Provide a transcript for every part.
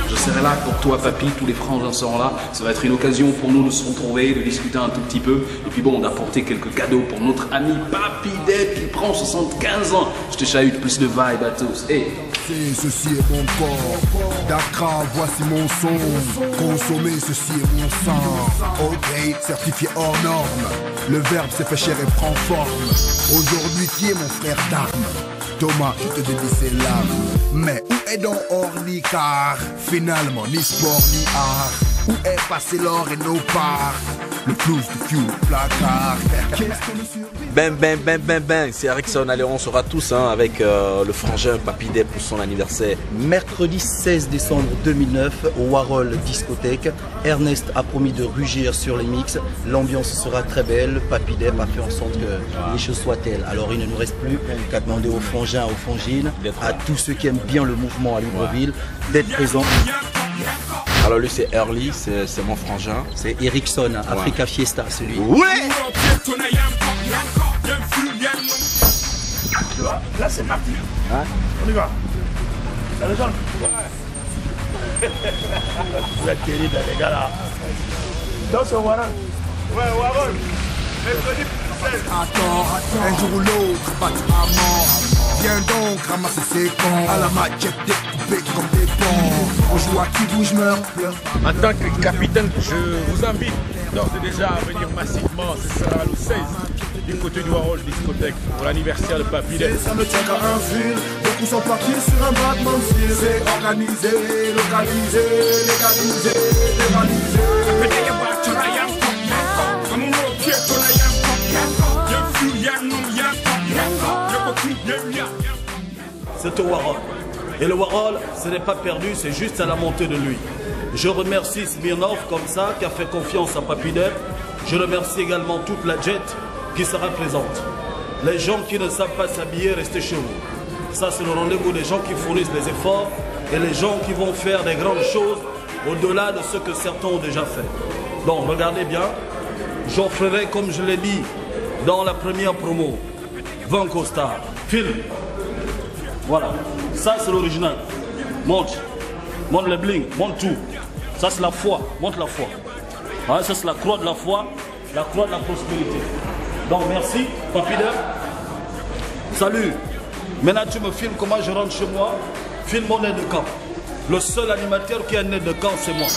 Je serai là pour toi, papy, tous les frangins seront là. Ça va être une occasion pour nous de se retrouver, de discuter un tout petit peu. Et puis bon, d'apporter quelques cadeaux pour notre ami Papy Depp qui prend 75 ans. Je te chahute, plus de vibe à tous. Hey. Ceci est mon corps, Dakar, voici mon son. Consommer, ceci est mon sang. Ok, certifié hors norme. Le verbe s'est fait chair et prend forme. Aujourd'hui, qui est mon frère d'armes? Thomas, je te dédie ces larmes. Mais où est donc Orly, car finalement, ni sport ni art. Où est passé l'or et nos parts? Le flouze du fuel placard. Ben, c'est Erickson. Allez, on sera tous avec le frangin Papy Depp pour son anniversaire. Mercredi 16 décembre 2009, au Warhol Discothèque. Ernest a promis de rugir sur les mix. L'ambiance sera très belle. Papy Depp a fait en sorte que les choses soient telles. Alors il ne nous reste plus qu'à demander aux frangins, aux frangines, à tous ceux qui aiment bien le mouvement à Libreville, d'être présents. Alors lui c'est Early, c'est mon frangin. C'est Erickson, Africa Fiesta, celui. Ouais. Là c'est parti. Hein? On y va. Ça les jambes? Ouais. Vous êtes terribles les gars là. Dans ce Warhol. Ouais, Warhol. Mercredi 16. Attends, un jour ou l'autre, battu à mort. Viens donc ramasser ces cons. À la machette découpée comme des ponts. On joue à qui bouge meurt. En tant que capitaine, je vous invite d'ores et déjà à venir massivement. Ce sera le 16 du côté du Warhol Discothèque pour l'anniversaire de Papy Depp. Ça me tient qu'à un fil. Beaucoup sont partis sur un battement de cils. C'est organisé, localisé, légalisé, légalisé. C'est au Warhol. Et le Warhol, ce n'est pas perdu, c'est juste à la montée de lui. Je remercie Smirnov comme ça, qui a fait confiance à Papy Depp. Je remercie également toute la jet qui sera présente. Les gens qui ne savent pas s'habiller, restez chez vous. Ça, c'est le rendez-vous des gens qui fournissent des efforts et les gens qui vont faire des grandes choses au-delà de ce que certains ont déjà fait. Donc, regardez bien. J'offrirai, comme je l'ai dit dans la première promo, 20 costards. Film. Voilà. Ça, c'est l'original. Monte. Monte le bling. Monte tout. Ça, c'est la foi. Monte la foi. Hein, ça, c'est la croix de la foi. La croix de la prospérité. Donc, merci, Papy Depp. Salut. Maintenant, tu me filmes comment je rentre chez moi. Filme mon aide de camp. Le seul animateur qui a un aide de camp, c'est moi.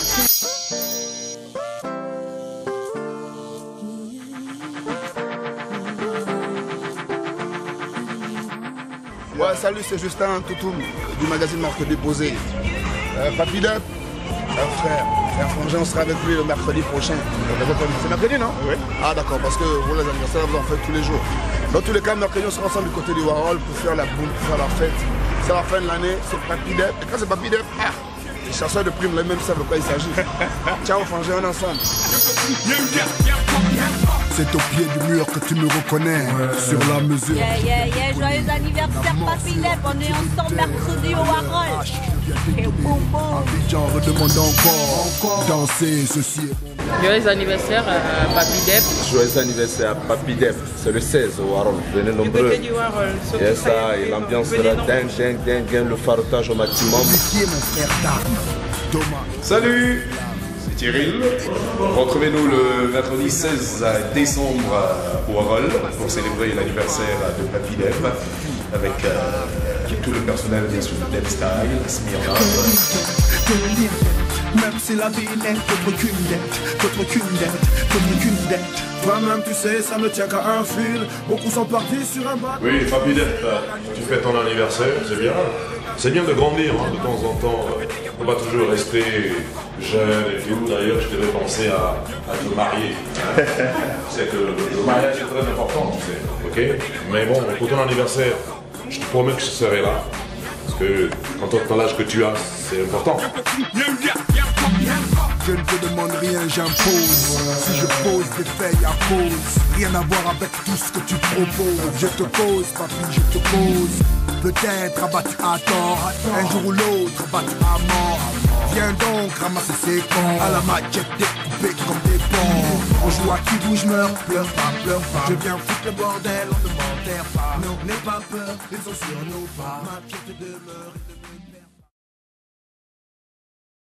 Ouais, salut, c'est Justin Toutoum du magazine Marque Déposé. Papy Depp, un frère, c'est un frangin, on sera avec lui le mercredi prochain. C'est mercredi, non? Oui. Ah d'accord, parce que vous les anniversaires, vous en faites tous les jours. Dans tous les cas, mercredi, on sera ensemble du côté du Warhol pour faire la boule, pour faire la fête. C'est la fin de l'année, c'est Papy Depp. Et quand c'est Papy Depp, les chasseurs de primes, les mêmes savent de quoi il s'agit. Ciao, frangin, on est ensemble. C'est au pied du mur que tu me reconnais, sur la mesure. Joyeux anniversaire Papy Depp, on est ensemble mercredi au Warhol. Et boum boum. J'en redemande encore, danser, ceci est bon. Joyeux anniversaire Papy Depp. Joyeux anniversaire à Papy Depp, c'est le 16 au Warhol, venez nombreux. Du côté du Warhol. Et ça, et l'ambiance sera dingue, le farotage au maximum. Qui est mon frère d'armes? Thomas. Salut, c'est Cyril. Retrouvez-nous le mercredi 16 décembre au Warhol pour célébrer l'anniversaire de Papy Depp avec tout le personnel bien sûr de Depp Style, Smirnov. Même si la vie n'est qu'autre qu'une dette. Toi-même tu sais, ça me tient qu'à un fil. Beaucoup sont partis sur un bateau. Oui, Papy Depp, tu fais ton anniversaire, c'est bien. C'est bien de grandir, de temps en temps. On va toujours rester jeune et tout. D'ailleurs, je devais penser à te marier. C'est que le mariage est très important, tu sais. Ok? Mais bon, pour ton anniversaire, je te promets que je serai là. Parce que quand l'âge que tu as, c'est important. Je ne te demande rien, j'impose. Si je pose des faits à cause, rien à voir avec tout ce que tu proposes. Je te cause, papi, je te cause. Peut-être abattu à tort, un jour ou l'autre abattu à mort. Viens donc ramasser ces cons, à la machette découpée comme des ponts. On joue à qui bouge, meurt, pleure pas, pleure pas. Je viens foutre le bordel, on ne m'enterre pas. Non, n'aie pas peur, ils sont sur nos pas. Ma pièce demeure.